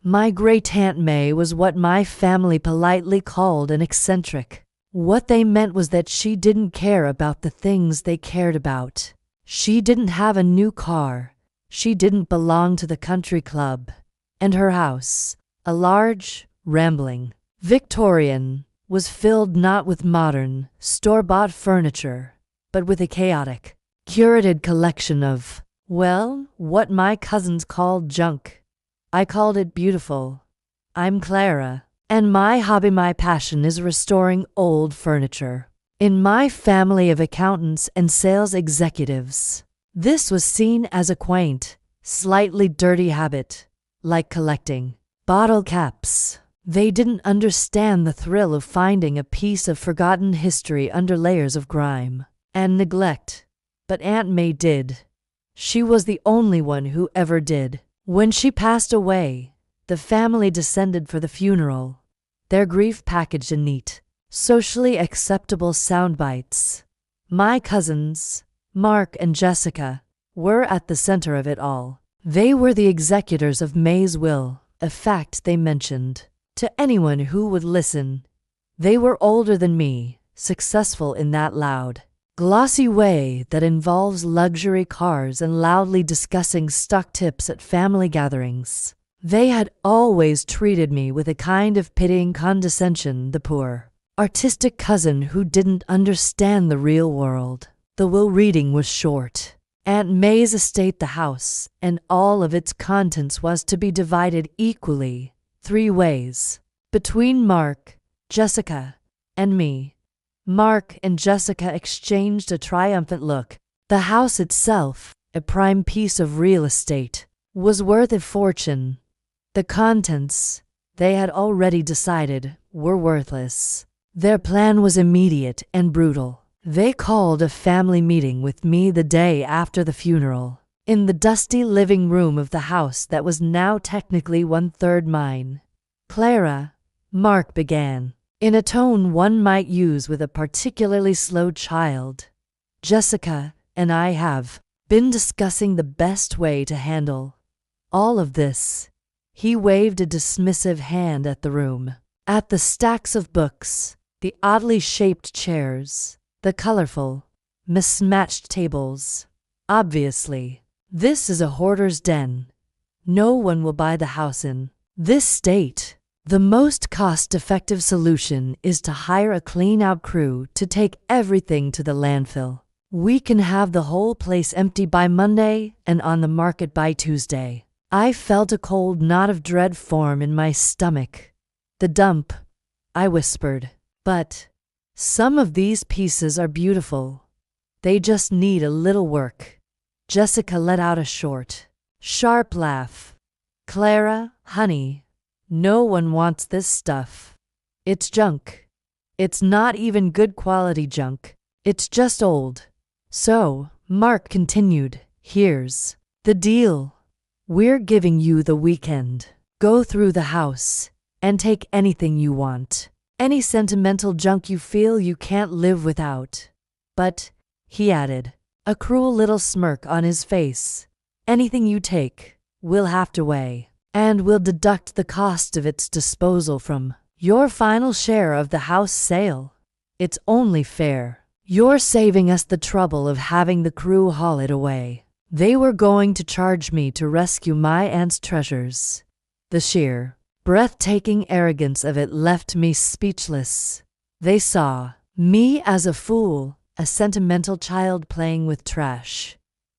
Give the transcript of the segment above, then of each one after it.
My great-aunt May was what my family politely called an eccentric. What they meant was that she didn't care about the things they cared about. She didn't have a new car. She didn't belong to the country club. And her house, a large, rambling, Victorian, was filled not with modern, store-bought furniture, but with a chaotic, curated collection of, well, what my cousins called junk. I called it beautiful. I'm Clara, and my hobby, my passion is restoring old furniture. In my family of accountants and sales executives, this was seen as a quaint, slightly dirty habit, like collecting bottle caps. They didn't understand the thrill of finding a piece of forgotten history under layers of grime and neglect. But Aunt May did. She was the only one who ever did. When she passed away, the family descended for the funeral, their grief packaged in neat, socially acceptable sound bites. My cousins, Mark and Jessica, were at the center of it all. They were the executors of May's will, a fact they mentioned to anyone who would listen. They were older than me, successful in that loud, glossy way that involves luxury cars and loudly discussing stock tips at family gatherings. They had always treated me with a kind of pitying condescension, the poor, artistic cousin who didn't understand the real world. The will reading was short. Aunt May's estate, the house, and all of its contents was to be divided equally, 3 ways, between Mark, Jessica, and me. Mark and Jessica exchanged a triumphant look. The house itself, a prime piece of real estate, was worth a fortune. The contents, they had already decided, were worthless. Their plan was immediate and brutal. They called a family meeting with me the day after the funeral, in the dusty living room of the house that was now technically 1/3 mine. Clara, Mark began, in a tone one might use with a particularly slow child. Jessica and I have been discussing the best way to handle all of this. He waved a dismissive hand at the room, at the stacks of books, the oddly shaped chairs, the colorful, mismatched tables. Obviously, this is a hoarder's den. No one will buy the house in this state. The most cost-effective solution is to hire a clean-out crew to take everything to the landfill. We can have the whole place empty by Monday and on the market by Tuesday. I felt a cold knot of dread form in my stomach. The dump, I whispered. But some of these pieces are beautiful. They just need a little work. Jessica let out a short, sharp laugh. Clara, honey, no one wants this stuff. It's junk. It's not even good quality junk. It's just old. So, Mark continued, here's the deal. We're giving you the weekend. Go through the house and take anything you want. Any sentimental junk you feel you can't live without. But, he added, a cruel little smirk on his face, anything you take, we'll have to weigh, and we'll deduct the cost of its disposal from your final share of the house sale. It's only fair. You're saving us the trouble of having the crew haul it away. They were going to charge me to rescue my aunt's treasures. The sheer, breathtaking arrogance of it left me speechless. They saw me as a fool, a sentimental child playing with trash.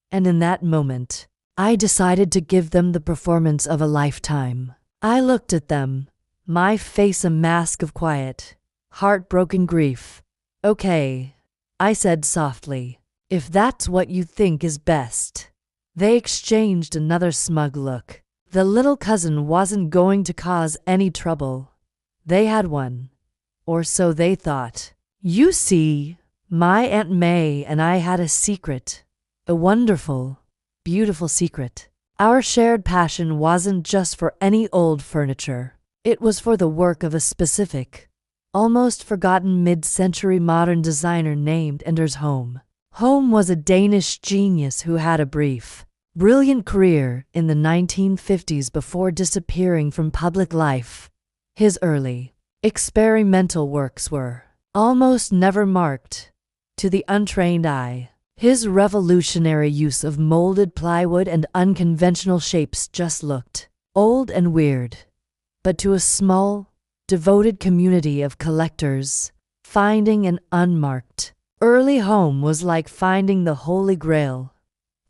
And in that moment, I decided to give them the performance of a lifetime. I looked at them, my face a mask of quiet, heartbroken grief. Okay, I said softly, if that's what you think is best. They exchanged another smug look. The little cousin wasn't going to cause any trouble. They had one. Or so they thought. You see, my Aunt May and I had a secret. A wonderful, beautiful secret. Our shared passion wasn't just for any old furniture. It was for the work of a specific, almost forgotten mid-century modern designer named Anders Holm. Holm was a Danish genius who had a brief, brilliant career in the 1950s before disappearing from public life. His early, experimental works were almost never marked to the untrained eye. His revolutionary use of molded plywood and unconventional shapes just looked old and weird. But to a small, devoted community of collectors, finding an unmarked early home was like finding the Holy Grail.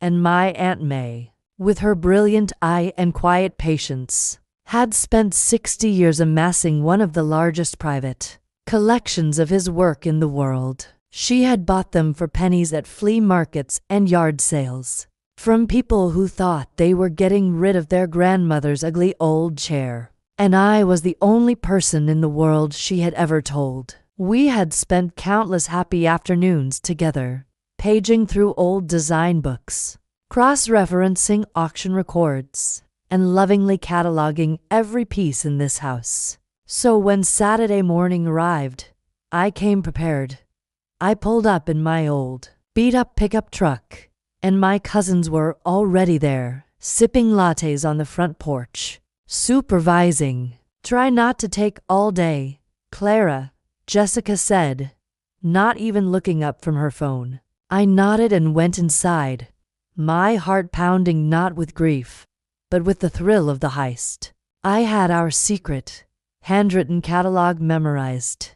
And my Aunt May, with her brilliant eye and quiet patience, had spent 60 years amassing one of the largest private collections of his work in the world. She had bought them for pennies at flea markets and yard sales, from people who thought they were getting rid of their grandmother's ugly old chair. And I was the only person in the world she had ever told. We had spent countless happy afternoons together, paging through old design books, cross-referencing auction records, and lovingly cataloging every piece in this house. So when Saturday morning arrived, I came prepared. I pulled up in my old, beat-up pickup truck, and my cousins were already there, sipping lattes on the front porch, supervising. "Try not to take all day, Clara," Jessica said, not even looking up from her phone. I nodded and went inside, my heart pounding not with grief, but with the thrill of the heist. I had our secret, handwritten catalog memorized.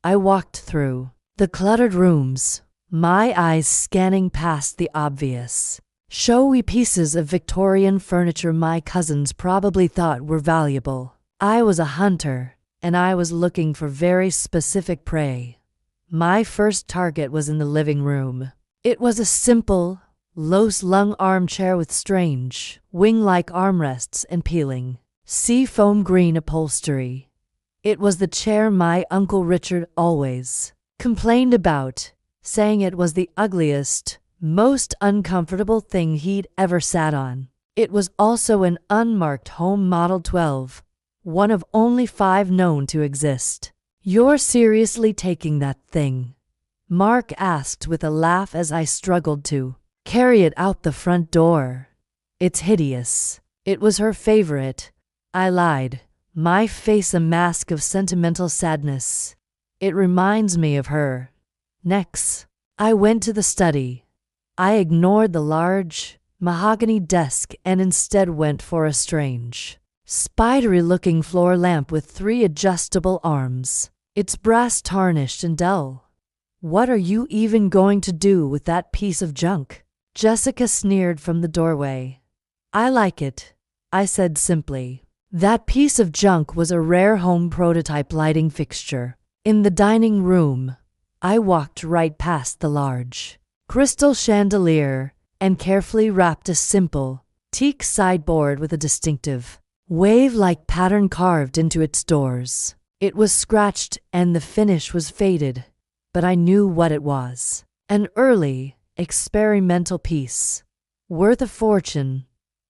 I walked through the cluttered rooms, my eyes scanning past the obvious, showy pieces of Victorian furniture my cousins probably thought were valuable. I was a hunter, and I was looking for very specific prey. My first target was in the living room. It was a simple, low-slung armchair with strange, wing-like armrests and peeling, seafoam green upholstery. It was the chair my Uncle Richard always complained about, saying it was the ugliest, most uncomfortable thing he'd ever sat on. It was also an unmarked home Model 12, one of only 5 known to exist. "You're seriously taking that thing?" Mark asked with a laugh as I struggled to carry it out the front door. "It's hideous." It was her favorite, I lied, my face a mask of sentimental sadness. "It reminds me of her." Next, I went to the study. I ignored the large, mahogany desk and instead went for a strange, spidery-looking floor lamp with 3 adjustable arms. Its brass tarnished and dull. "What are you even going to do with that piece of junk?" Jessica sneered from the doorway. "I like it," I said simply. That piece of junk was a rare home prototype lighting fixture. In the dining room, I walked right past the large crystal chandelier and carefully wrapped a simple teak sideboard with a distinctive wave-like pattern carved into its doors. It was scratched and the finish was faded, but I knew what it was. An early, experimental piece, worth a fortune.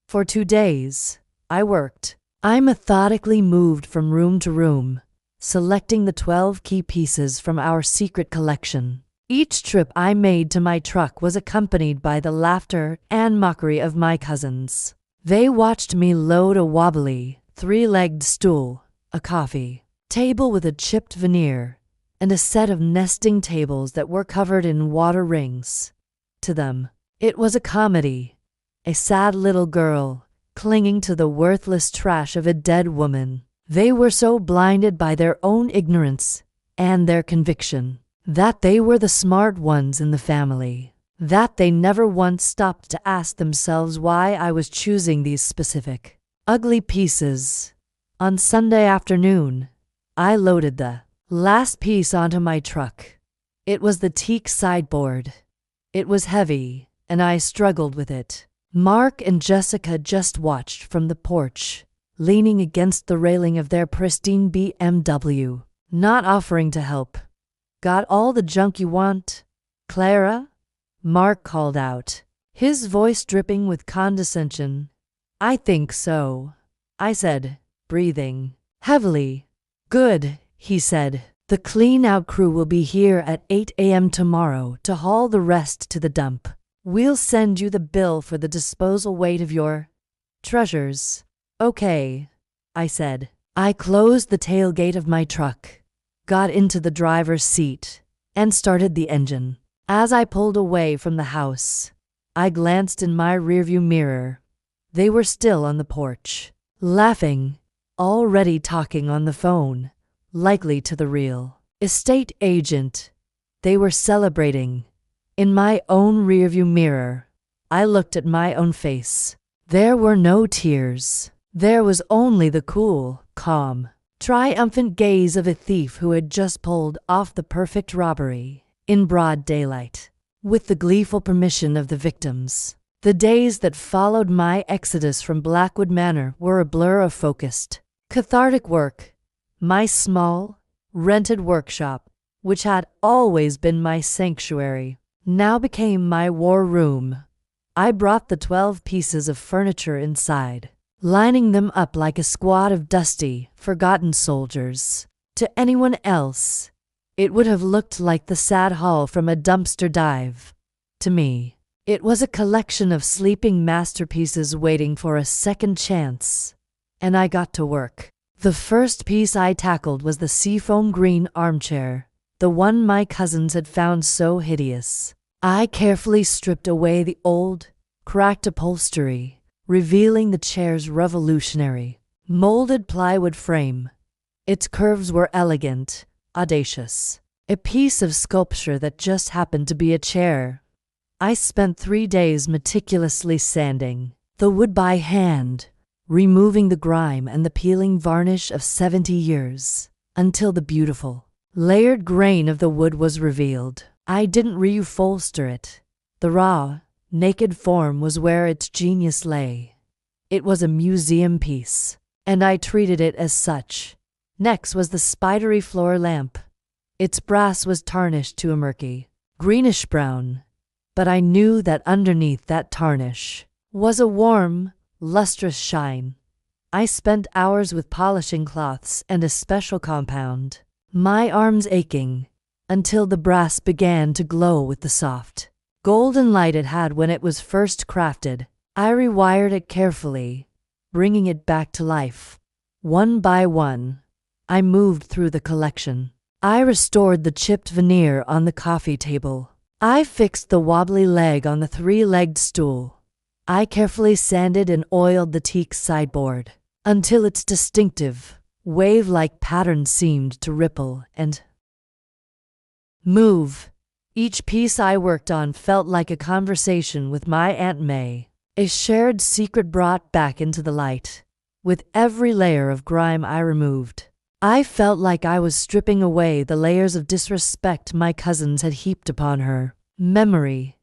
For 2 days, I worked. I methodically moved from room to room, selecting the 12 key pieces from our secret collection. Each trip I made to my truck was accompanied by the laughter and mockery of my cousins. They watched me load a wobbly, 3-legged stool, a coffee table with a chipped veneer, and a set of nesting tables that were covered in water rings. To them, it was a comedy, a sad little girl clinging to the worthless trash of a dead woman. They were so blinded by their own ignorance and their conviction that they were the smart ones in the family, that they never once stopped to ask themselves why I was choosing these specific, ugly pieces. On Sunday afternoon, I loaded the last piece onto my truck. It was the teak sideboard. It was heavy, and I struggled with it. Mark and Jessica just watched from the porch, leaning against the railing of their pristine BMW, not offering to help. "Got all the junk you want, Clara?" Mark called out, his voice dripping with condescension. "I think so," I said, breathing heavily. "Good," he said. "The clean-out crew will be here at 8 a.m. tomorrow to haul the rest to the dump." We'll send you the bill for the disposal weight of your treasures. Okay, I said. I closed the tailgate of my truck, got into the driver's seat, and started the engine. As I pulled away from the house, I glanced in my rearview mirror. They were still on the porch, laughing, already talking on the phone, likely to the real estate agent. They were celebrating. In my own rearview mirror, I looked at my own face. There were no tears. There was only the cool, calm, triumphant gaze of a thief who had just pulled off the perfect robbery in broad daylight, with the gleeful permission of the victims. The days that followed my exodus from Blackwood Manor were a blur of focused, cathartic work. My small, rented workshop, which had always been my sanctuary, now became my war room. I brought the 12 pieces of furniture inside, lining them up like a squad of dusty, forgotten soldiers. To anyone else, it would have looked like the sad haul from a dumpster dive. To me, it was a collection of sleeping masterpieces waiting for a second chance, and I got to work. The first piece I tackled was the seafoam green armchair, the one my cousins had found so hideous. I carefully stripped away the old, cracked upholstery, revealing the chair's revolutionary, molded plywood frame. Its curves were elegant, audacious, a piece of sculpture that just happened to be a chair. I spent 3 days meticulously sanding the wood by hand, removing the grime and the peeling varnish of 70 years, until the beautiful, layered grain of the wood was revealed. I didn't reupholster it. The raw, naked form was where its genius lay. It was a museum piece, and I treated it as such. Next was the spidery floor lamp. Its brass was tarnished to a murky, greenish-brown, but I knew that underneath that tarnish was a warm, lustrous shine. I spent hours with polishing cloths and a special compound, my arms aching, until the brass began to glow with the soft, golden light it had when it was first crafted. I rewired it carefully, bringing it back to life. One by one, I moved through the collection. I restored the chipped veneer on the coffee table. I fixed the wobbly leg on the 3-legged stool. I carefully sanded and oiled the teak sideboard until its distinctive, wave-like pattern seemed to ripple and move. Each piece I worked on felt like a conversation with my Aunt May, a shared secret brought back into the light. With every layer of grime I removed, I felt like I was stripping away the layers of disrespect my cousins had heaped upon her memory.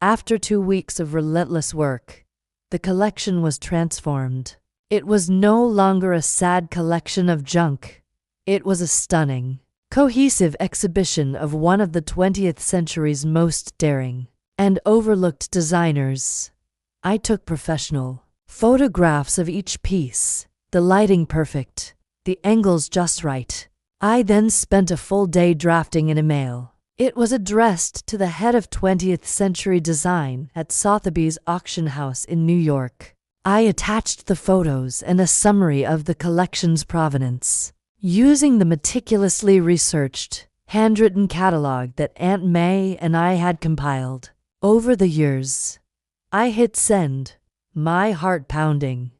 After 2 weeks of relentless work, the collection was transformed. It was no longer a sad collection of junk. It was a stunning, cohesive exhibition of one of the 20th century's most daring and overlooked designers. I took professional photographs of each piece, the lighting perfect, the angles just right. I then spent a full day drafting an email. It was addressed to the head of 20th century design at Sotheby's auction house in New York. I attached the photos and a summary of the collection's provenance, using the meticulously researched, handwritten catalog that Aunt May and I had compiled over the years. I hit send, my heart pounding.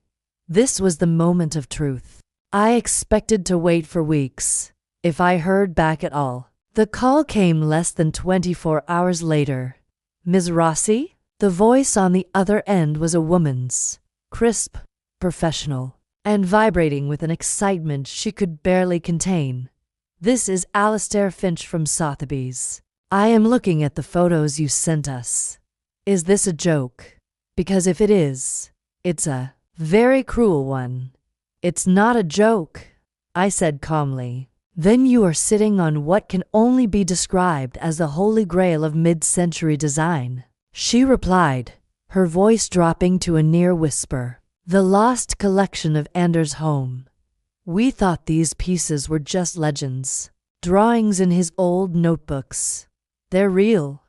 This was the moment of truth. I expected to wait for weeks, if I heard back at all. The call came less than 24 hours later. Ms. Rossi? The voice on the other end was a woman's, crisp, professional, and vibrating with an excitement she could barely contain. This is Alistair Finch from Sotheby's. I am looking at the photos you sent us. Is this a joke? Because if it is, it's a very cruel one. It's not a joke, I said calmly. Then you are sitting on what can only be described as the holy grail of mid-century design, she replied, her voice dropping to a near whisper. The lost collection of Anders Home. We thought these pieces were just legends, drawings in his old notebooks. They're real.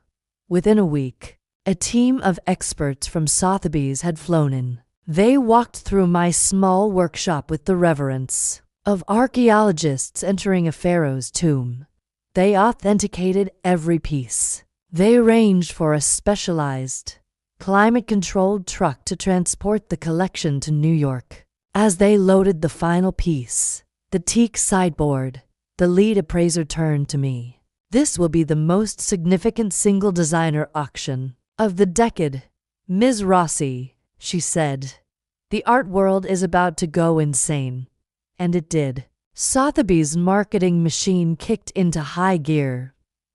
Within a week, A team of experts from Sotheby's had flown in. They walked through my small workshop with the reverence of archaeologists entering a pharaoh's tomb. They authenticated every piece. They arranged for a specialized, climate-controlled truck to transport the collection to New York. As they loaded the final piece, the teak sideboard, the lead appraiser turned to me. "This will be the most significant single designer auction of the decade, Ms. Rossi," she said. "The art world is about to go insane." And it did. Sotheby's marketing machine kicked into high gear.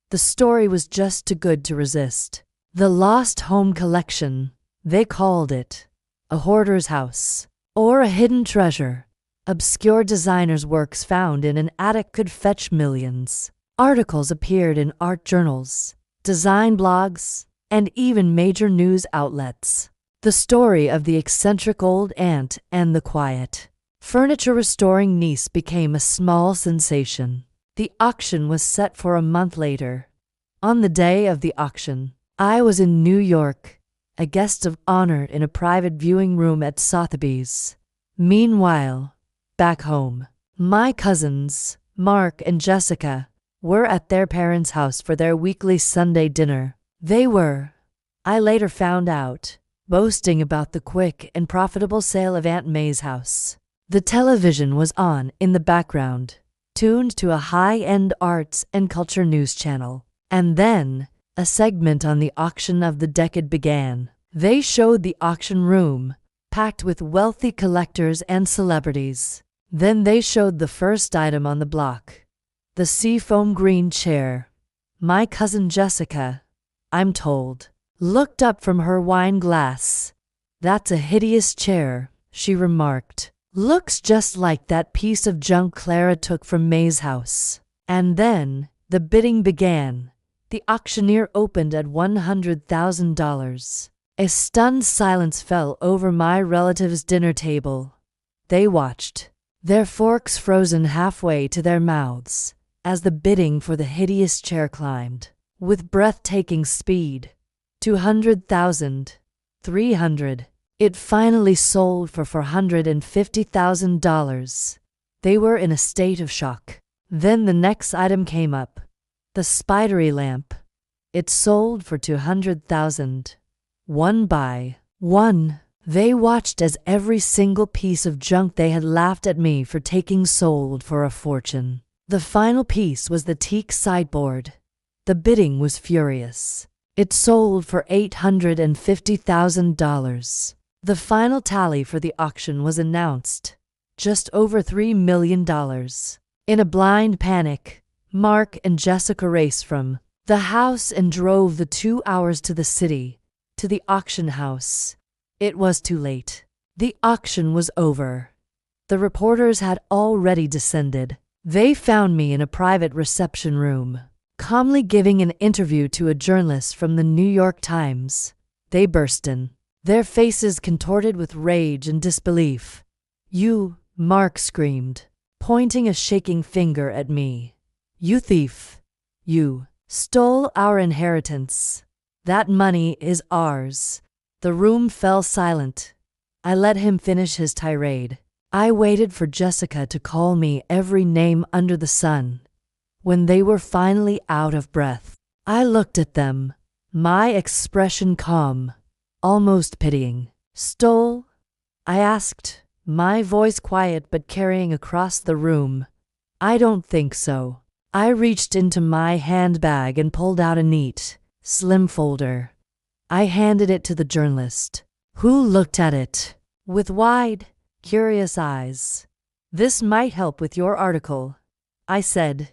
The story was just too good to resist. The Lost Home Collection, they called it. A hoarder's house, or a hidden treasure. Obscure designers' works found in an attic could fetch millions. Articles appeared in art journals, design blogs, and even major news outlets. The story of the eccentric old aunt and the quiet, furniture-restoring niece became a small sensation. The auction was set for a month later. On the day of the auction, I was in New York, a guest of honor in a private viewing room at Sotheby's. Meanwhile, back home, my cousins, Mark and Jessica, were at their parents' house for their weekly Sunday dinner. They were, I later found out, boasting about the quick and profitable sale of Aunt May's house. The television was on in the background, tuned to a high-end arts and culture news channel. And then, a segment on the auction of the decade began. They showed the auction room, packed with wealthy collectors and celebrities. Then they showed the first item on the block, the seafoam green chair. My cousin Jessica, I'm told, looked up from her wine glass. "That's a hideous chair," she remarked. "Looks just like that piece of junk Clara took from May's house." And then, the bidding began. The auctioneer opened at $100,000. A stunned silence fell over my relatives' dinner table. They watched, their forks frozen halfway to their mouths, as the bidding for the hideous chair climbed. With breathtaking speed. 200,000. 300. It finally sold for $450,000. They were in a state of shock. Then the next item came up. The spidery lamp. It sold for $200,000. One by one. They watched as every single piece of junk they had laughed at me for taking sold for a fortune. The final piece was the teak sideboard. The bidding was furious. It sold for $850,000. The final tally for the auction was announced. Just over $3 million. In a blind panic, Mark and Jessica raced from the house and drove the 2 hours to the city, to the auction house. It was too late. The auction was over. The reporters had already descended. They found me in a private reception room, calmly giving an interview to a journalist from the New York Times. They burst in, their faces contorted with rage and disbelief. "You," Mark screamed, pointing a shaking finger at me. "You thief. You stole our inheritance. That money is ours." The room fell silent. I let him finish his tirade. I waited for Jessica to call me every name under the sun. When they were finally out of breath, I looked at them, my expression calm, almost pitying. "Stole?" I asked, my voice quiet but carrying across the room. "I don't think so." I reached into my handbag and pulled out a neat, slim folder. I handed it to the journalist, who looked at it with wide, curious eyes. "This might help with your article," I said.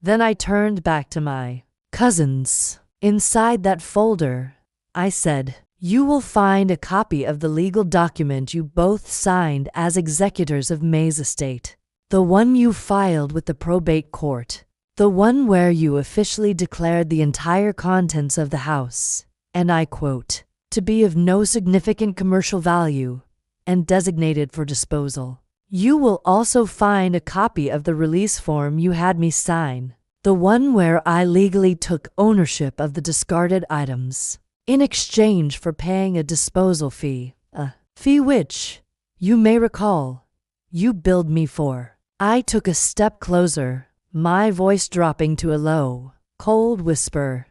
Then I turned back to my cousins. "Inside that folder," I said, "you will find a copy of the legal document you both signed as executors of May's estate. The one you filed with the probate court. The one where you officially declared the entire contents of the house, and I quote, to be of no significant commercial value, and designated for disposal. You will also find a copy of the release form you had me sign, the one where I legally took ownership of the discarded items. in exchange for paying a disposal fee, a fee which, you may recall, you billed me for. I took a step closer, my voice dropping to a low, cold whisper.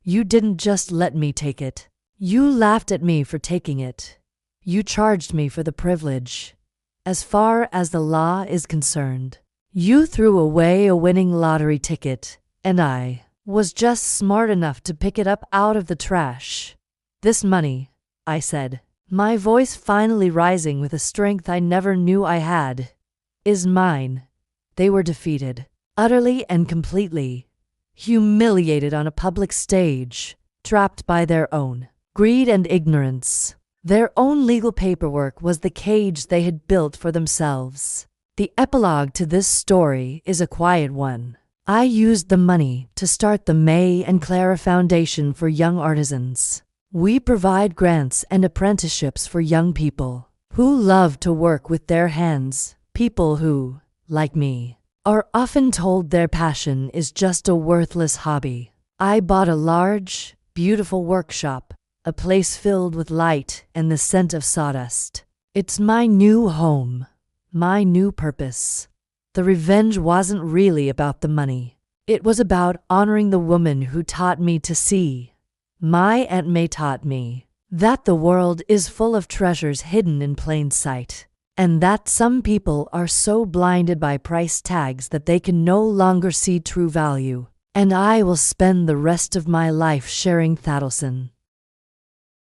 You didn't just let me take it. You laughed at me for taking it. You charged me for the privilege. As far as the law is concerned, you threw away a winning lottery ticket, and I was just smart enough to pick it up out of the trash. This money, I said, my voice finally rising with a strength I never knew I had, is mine. They were defeated, utterly and completely, humiliated on a public stage, trapped by their own greed and ignorance. Their own legal paperwork was the cage they had built for themselves. The epilogue to this story is a quiet one. I used the money to start the May and Clara Foundation for Young Artisans. We provide grants and apprenticeships for young people who love to work with their hands, people who, like me, are often told their passion is just a worthless hobby. I bought a large, beautiful workshop, a place filled with light and the scent of sawdust. It's my new home, my new purpose. The revenge wasn't really about the money. It was about honoring the woman who taught me to see. My Aunt May taught me that the world is full of treasures hidden in plain sight, and that some people are so blinded by price tags that they can no longer see true value. And I will spend the rest of my life sharing Thaddelson.